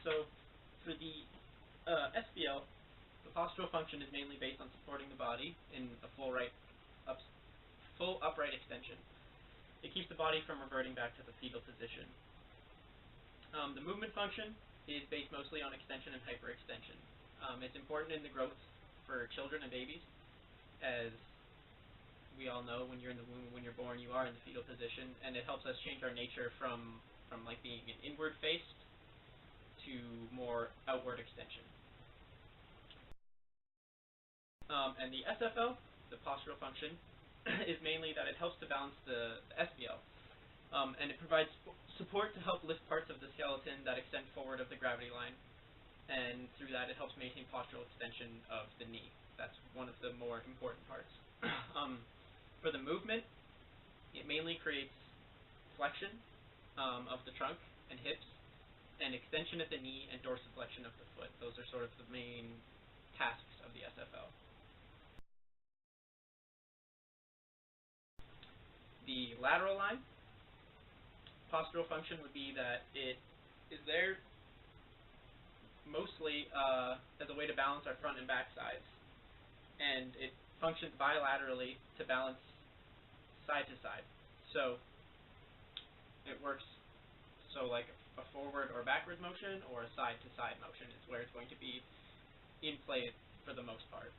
So for the SBL, the postural function is mainly based on supporting the body in a full upright extension. It keeps the body from reverting back to the fetal position. The movement function is based mostly on extension and hyperextension. It's important in the growth for children and babies, as we all know, when you're in the womb, when you're born, you are in the fetal position, and it helps us change our nature from like being an inward faced to more outward extension. And the SFL, the postural function, is mainly that it helps to balance the SBL, and it provides support to help lift parts of the skeleton that extend forward of the gravity line, and through that it helps maintain postural extension of the knee. That's one of the more important parts. For the movement, it mainly creates flexion of the trunk and hips, and extension at the knee and dorsiflexion of the foot. Those are sort of the main tasks of the SFL. The lateral line, postural function would be that it is there mostly as a way to balance our front and back sides, and it functions bilaterally to balance side to side. So it works like a forward or backward motion or a side to side motion is where it's going to be in play for the most part.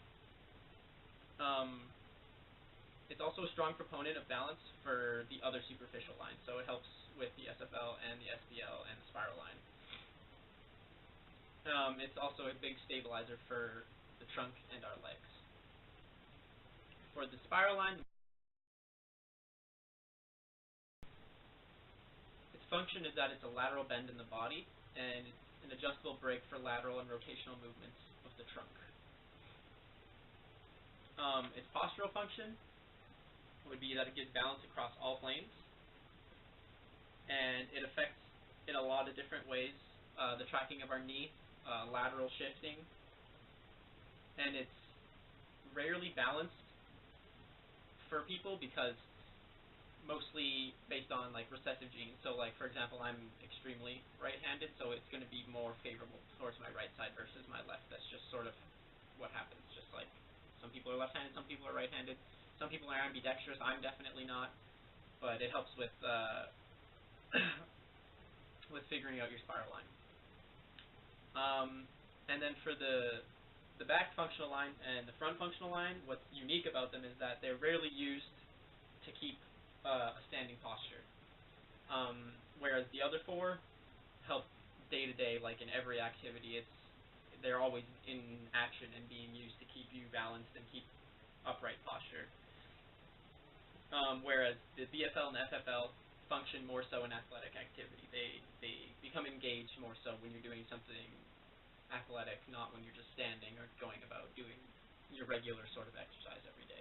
It's also a strong proponent of balance for the other superficial lines, so it helps with the SFL and the SBL and the spiral line. It's also a big stabilizer for the trunk and our legs. For the spiral line, its function is that it's a lateral bend in the body, and it's an adjustable brake for lateral and rotational movements of the trunk. Its postural function would be that it gives balance across all planes, and it affects in a lot of different ways the tracking of our knee, lateral shifting, and it's rarely balanced for people because mostly based on like recessive genes. So like for example, I'm extremely right-handed, so it's going to be more favorable towards my right side versus my left. That's just sort of what happens. Just like some people are left-handed, some people are right-handed. Some people are ambidextrous. I'm definitely not, but it helps with with figuring out your spiral line. And then for the back functional line and the front functional line, what's unique about them is that they're rarely used to keep a standing posture, whereas the other four help day to day, like in every activity. They're always in action and being used to keep you balanced and keep upright posture. Whereas the BFL and FFL function more so in athletic activity. They become engaged more so when you're doing something athletic, not when you're just standing or going about doing your regular sort of exercise every day.